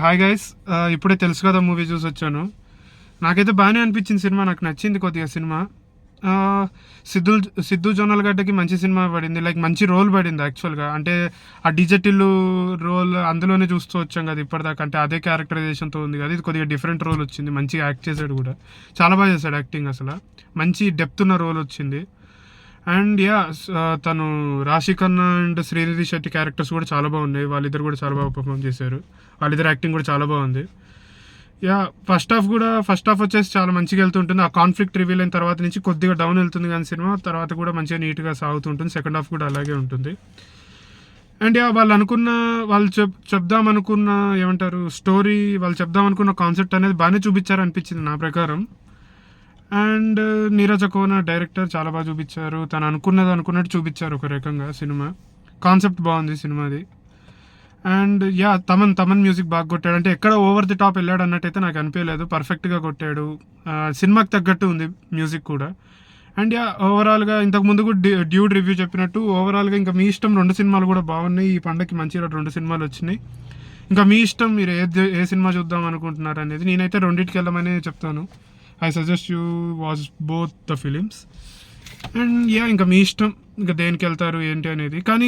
Hi guys. ఇప్పుడే తెలుసు కదా మూవీ చూసి వచ్చాను. నాకైతే బాగానే అనిపించింది సినిమా. నాకు నచ్చింది కొద్దిగా సినిమా. ఆ, సిద్ధు సిద్ధు జొన్నలగడ్డకి మంచి సినిమా పడింది. లైక్ మంచి రోల్ పడింది యాక్చువల్గా. అంటే ఆ డిజెటిల్ రోల్ అందులోనే చూస్తూ వచ్చాం కదా ఇప్పటిదాకా. అంటే అదే క్యారెక్టరైజేషన్తో ఉంది కదా. ఇది కొద్దిగా డిఫరెంట్ రోల్ వచ్చింది. మంచిగా యాక్ట్ చేశాడు కూడా. చాలా బాగా చేశాడు యాక్టింగ్. అసలు మంచి డెప్త్ ఉన్న రోల్ వచ్చింది. అండ్ తను రాశి ఖన్నా అండ్ శ్రీనిధి శెట్టి క్యారెక్టర్స్ కూడా చాలా బాగున్నాయి. వాళ్ళిద్దరు కూడా చాలా బాగా పర్ఫామ్ చేశారు. వాళ్ళిద్దరు యాక్టింగ్ కూడా చాలా బాగుంది. ఫస్ట్ హాఫ్ వచ్చేసి చాలా మంచిగా వెళ్తుంటుంది. ఆ కాన్ఫ్లిక్ట్ రివీల్ అయిన తర్వాత నుంచి కొద్దిగా డౌన్ వెళ్తుంది కానీ సినిమా తర్వాత కూడా మంచిగా నీట్గా సాగుతుంటుంది. సెకండ్ హాఫ్ కూడా అలాగే ఉంటుంది. అండ్ వాళ్ళు చెప్దాం అనుకున్న ఏమంటారు స్టోరీ, వాళ్ళు చెప్దాం అనుకున్న కాన్సెప్ట్ అనేది బాగానే చూపించారు అనిపించింది నా ప్రకారం. అండ్ నీరజ కోన డైరెక్టర్ చాలా బాగా చూపించారు. తను అనుకున్నట్టు చూపించారు ఒక రకంగా సినిమా. కాన్సెప్ట్ బాగుంది సినిమాది. అండ్ తమన్ మ్యూజిక్ బాగా కొట్టాడు. అంటే ఎక్కడ ఓవర్ ది టాప్ వెళ్ళాడు అన్నట్టయితే నాకు అనిపించలేదు. పర్ఫెక్ట్గా కొట్టాడు. సినిమాకి తగ్గట్టు ఉంది మ్యూజిక్ కూడా. అండ్ ఓవరాల్గా ఇంతకు ముందు కూడా డ్యూడ్ రివ్యూ చెప్పినట్టు ఓవరాల్గా ఇంకా మీ ఇష్టం. 2 సినిమాలు కూడా బాగున్నాయి. ఈ పండగకి మంచిగా 2 సినిమాలు వచ్చినాయి. ఇంకా మీ ఇష్టం, మీరు ఏ సినిమా చూద్దాం అనుకుంటున్నారు అనేది. నేనైతే రెండింటికి వెళ్ళమని చెప్తాను. I suggest you watch both the films. And ఇంకా మీ ఇష్టం ఇంకా దేనికి వెళ్తారు ఏంటి అనేది. కానీ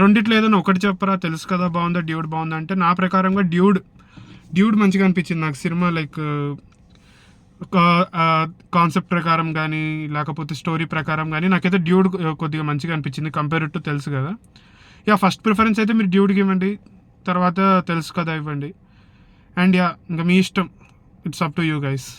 రెండిట్లో ఏదైనా ఒకటి చెప్పరా, తెలుసు కదా బాగుందా డ్యూడ్ బాగుందా అంటే, నా ప్రకారంగా డ్యూడ్ మంచిగా అనిపించింది నాకు సినిమా. లైక్ కాన్సెప్ట్ ప్రకారం కానీ లేకపోతే స్టోరీ ప్రకారం కానీ నాకైతే డ్యూడ్ కొద్దిగా మంచిగా అనిపించింది కంపేర్ టు తెలుసు కదా. ఫస్ట్ ప్రిఫరెన్స్ అయితే మీరు డ్యూడ్కి ఇవ్వండి, తర్వాత తెలుసు కదా ఇవ్వండి. అండ్ ఇంకా మీ ఇష్టం. It's up to you guys.